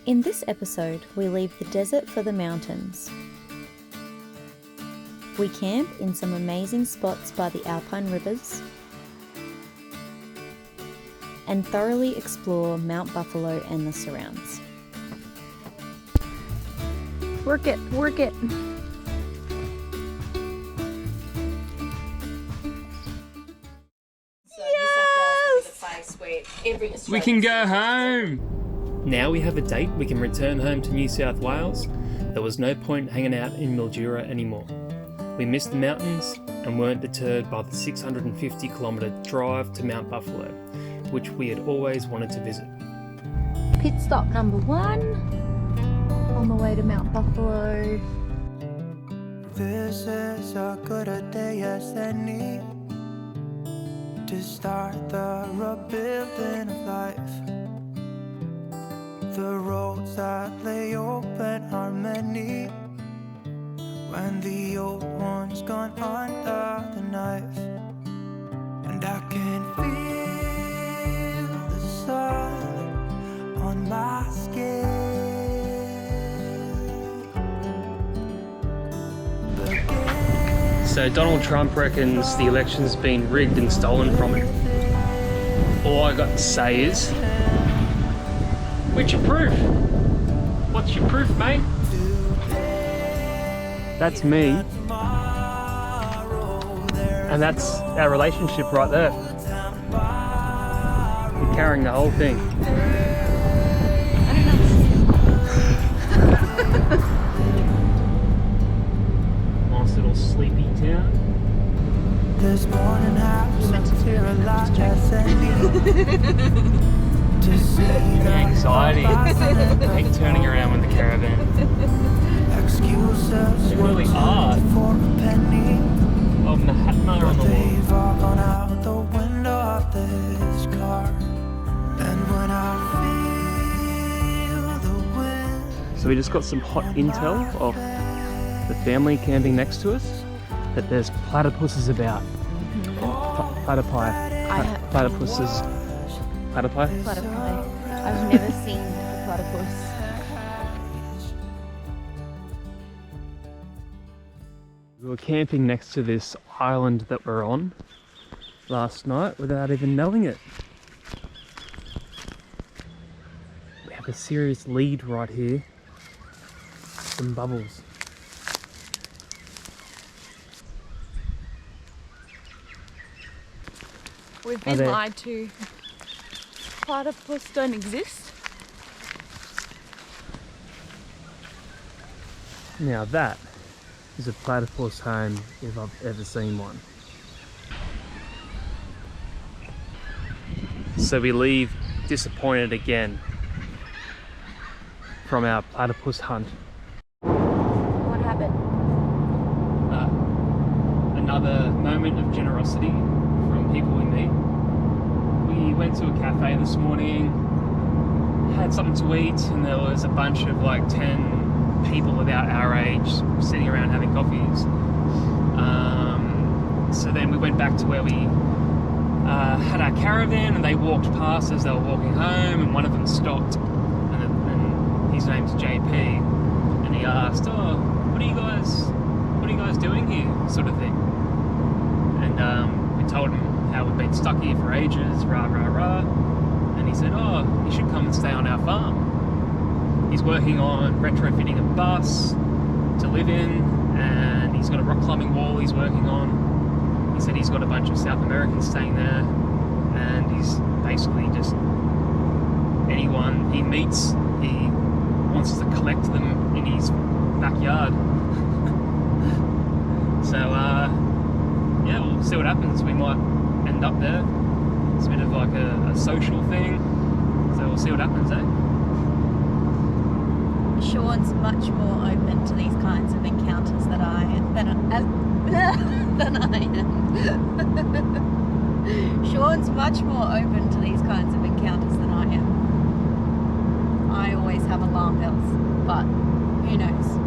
In this episode, we leave the desert for the mountains. We camp in some amazing spots by the Alpine rivers and thoroughly explore Mount Buffalo and the surrounds. Work it, work it! We can go home! Now we have a date, we can return home to New South Wales. There was no point hanging out in Mildura anymore. We missed the mountains and weren't deterred by the 650 kilometre drive to Mount Buffalo, which we had always wanted to visit. Pit stop number 1 on the way to Mount Buffalo. This is as good a day as any to start the rebuilding of life. The roads that lay open are many when the old one's gone under the knife. And I can feel the sun on my skin. So Donald Trump reckons the election's been rigged and stolen from him. All I got to say is, where's your proof? What's your proof, mate? That's me. And that's our relationship right there. You're carrying the whole thing. Nice little sleepy town. This morning happens to realize The anxiety. I hate turning around with the caravan. It's really hard. Oh, Mahatma on the wall. So we just got some hot intel of the family camping next to us that there's platypuses about. Platypuses. Platypi? Platypi. I've never seen a platypus. We were camping next to this island that we're on last night without even knowing it. We have a serious lead right here. Some bubbles. We've been lied to. Platypus don't exist. Now that is a platypus home if I've ever seen one. So we leave disappointed again from our platypus hunt. What happened? Another moment of generosity from people we meet. We went to a cafe this morning, had something to eat, and there was a bunch of like 10 people about our age sitting around having coffees. So then we went back to where we had our caravan, and they walked past as they were walking home, and one of them stopped, and his name's JP, and he asked, "Oh, what are you guys doing here?" sort of thing. And we told him how we've been stuck here for ages, rah rah rah, and he said, "Oh, you should come and stay on our farm." He's working on retrofitting a bus to live in, and he's got a rock climbing wall he's working on. He said he's got a bunch of South Americans staying there, and he's basically just anyone he meets, he wants to collect them in his backyard. So yeah, we'll see what happens. We might end up there. It's a bit of like a social thing, so we'll see what happens, eh? Sean's much more open to these kinds of encounters than I am. Sean's much more open to these kinds of encounters than I am. I always have alarm bells, but who knows?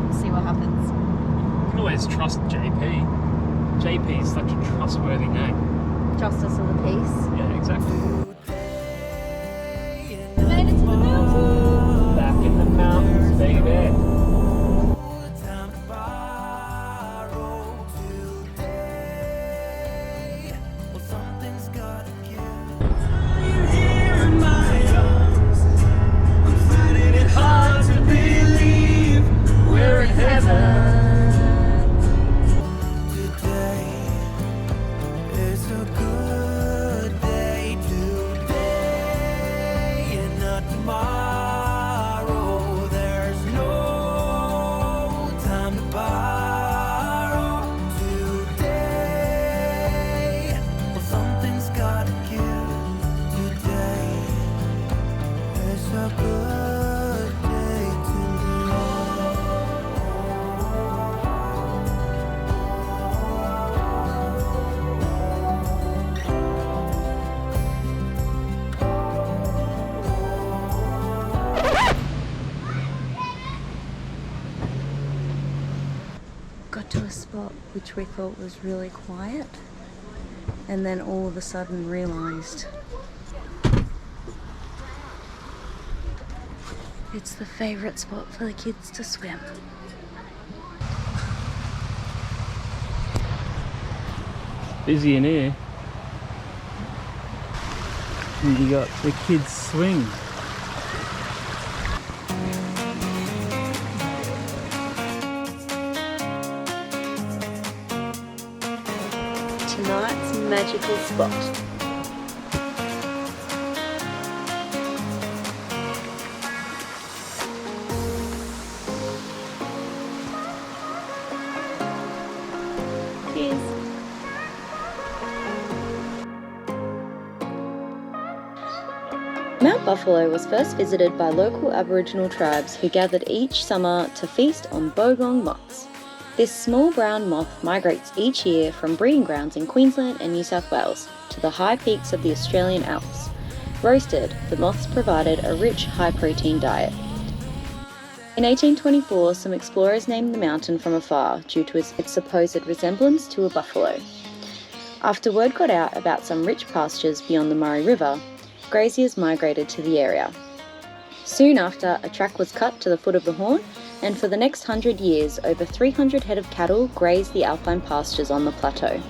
We'll see what happens. You can always trust JP. JP is such a trustworthy name. Justice of the peace. Yeah, exactly. We made it to the mountains! Baby bear. Time to borrow today. Well, something's gotta give. Here in my arms, I'm finding it hard to believe we're in heaven. Today is a good day today, and not tomorrow. There's no time to borrow today. Well, something's gotta give. Today is a good day Got to a spot which we thought was really quiet, and then all of a sudden realised it's the favourite spot for the kids to swim. Busy in here. And you got the kids swing. Tonight's magical spot. Cheers. Mount Buffalo was first visited by local Aboriginal tribes who gathered each summer to feast on bogong moths. This small brown moth migrates each year from breeding grounds in Queensland and New South Wales to the high peaks of the Australian Alps. Roasted, the moths provided a rich, high-protein diet. In 1824, some explorers named the mountain from afar due to its supposed resemblance to a buffalo. After word got out about some rich pastures beyond the Murray River, graziers migrated to the area. Soon after, a track was cut to the foot of the Horn, and for the next 100 years, over 300 head of cattle grazed the alpine pastures on the plateau.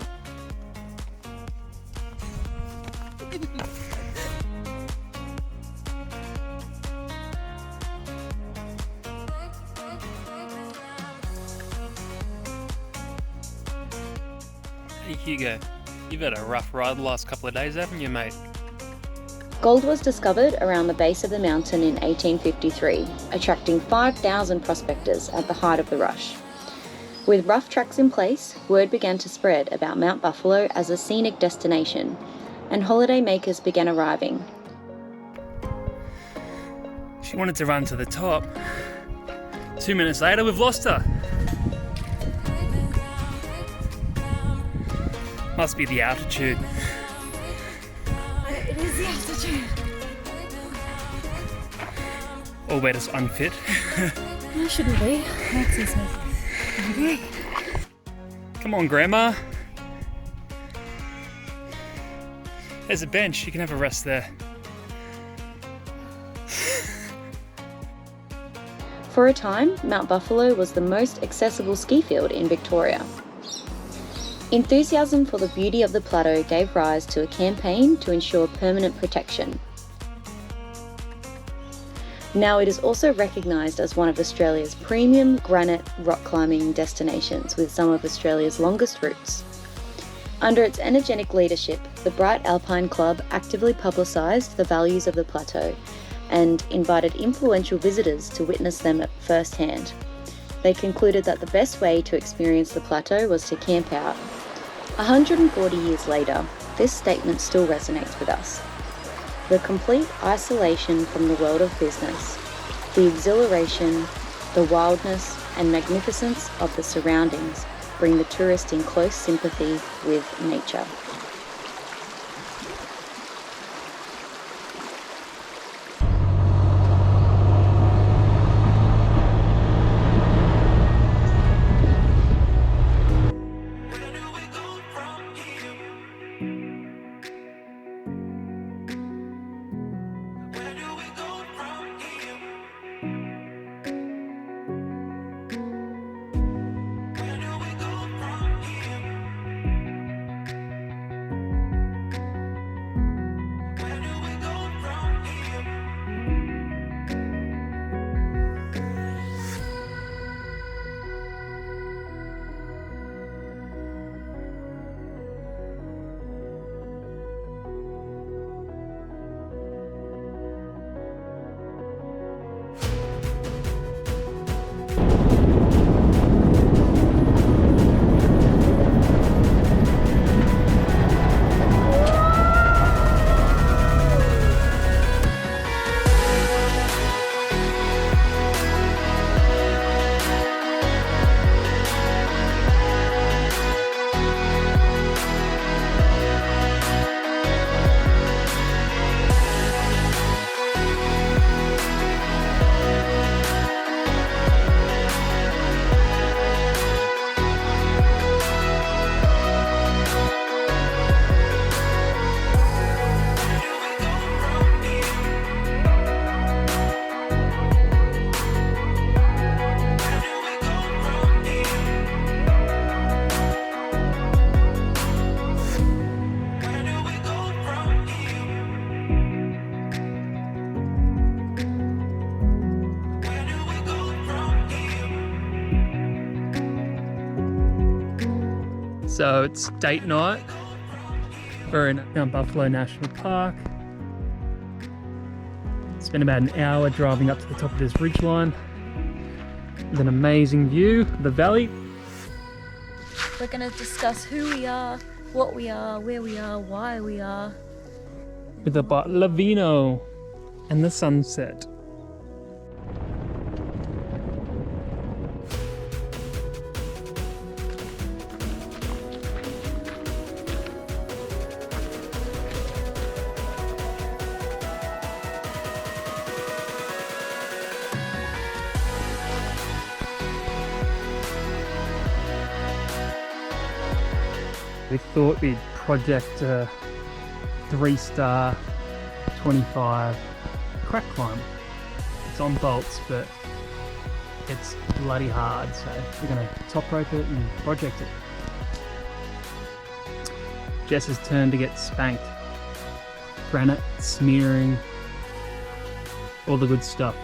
Hey Hugo, you've had a rough ride the last couple of days, haven't you, mate? Gold was discovered around the base of the mountain in 1853, attracting 5,000 prospectors at the height of the rush. With rough tracks in place, word began to spread about Mount Buffalo as a scenic destination, and holiday makers began arriving. She wanted to run to the top. 2 minutes later, we've lost her. Must be the altitude. It is the altitude. Or we're just unfit. I shouldn't be. Maxie's me. Okay. Come on, Grandma. There's a bench, you can have a rest there. For a time, Mount Buffalo was the most accessible ski field in Victoria. Enthusiasm for the beauty of the plateau gave rise to a campaign to ensure permanent protection. Now it is also recognised as one of Australia's premium granite rock climbing destinations with some of Australia's longest routes. Under its energetic leadership, the Bright Alpine Club actively publicised the values of the plateau and invited influential visitors to witness them at first hand. They concluded that the best way to experience the plateau was to camp out. 140 years later, this statement still resonates with us. The complete isolation from the world of business, the exhilaration, the wildness and magnificence of the surroundings bring the tourist in close sympathy with nature. So it's date night. We're in Mount Buffalo National Park. Spent about an hour driving up to the top of this ridgeline. There's an amazing view of the valley. We're going to discuss who we are, what we are, where we are, why we are. With a bottle of vino and the sunset. We thought we'd project a 3-star 25 crack climb. It's on bolts, but it's bloody hard, so we're going to top rope it and project it. Jess's turn to get spanked. Granite, smearing, all the good stuff.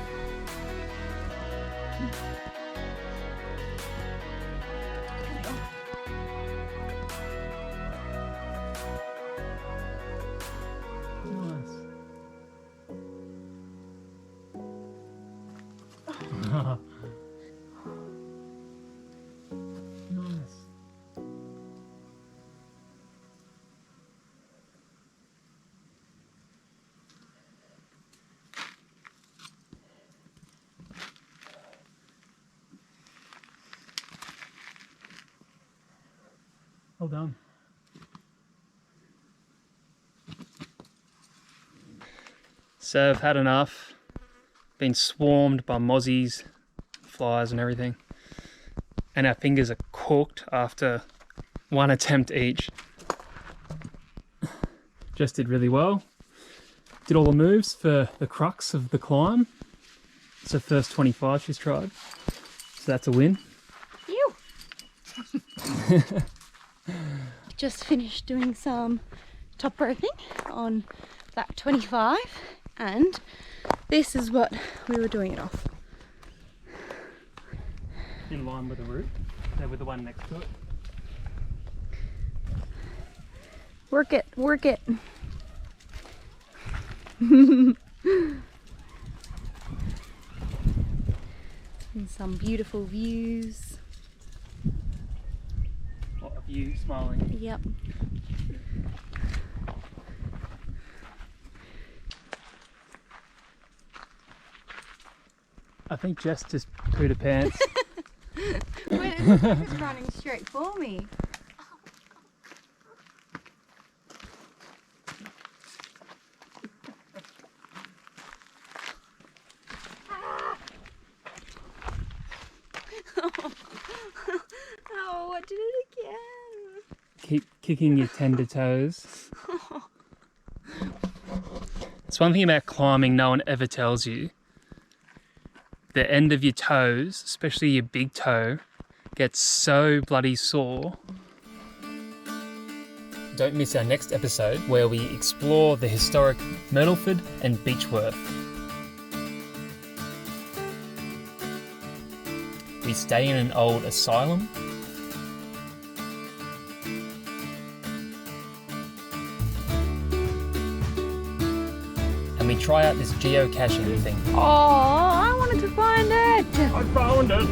Nice. Well done. So I've had enough. Been swarmed by mozzies, flies and everything. And our fingers are cooked after one attempt each. Jess did really well. Did all the moves for the crux of the climb. It's her first 25 she's tried. So that's a win. Phew! Just finished doing some top roping on that 25, and this is what we were doing it off. In line with the route, so with the one next to it. Work it, work it. And some beautiful views. What of you smiling? Yep. I think Jess just pooed her pants. Wait, it's running straight for me. Oh, I did it again. Keep kicking your tender toes. It's one thing about climbing no one ever tells you. The end of your toes, especially your big toe, gets so bloody sore. Don't miss our next episode where we explore the historic Myrtleford and Beechworth. We stay in an old asylum. And we try out this geocaching thing. Oh, I wanted to find it. I found it!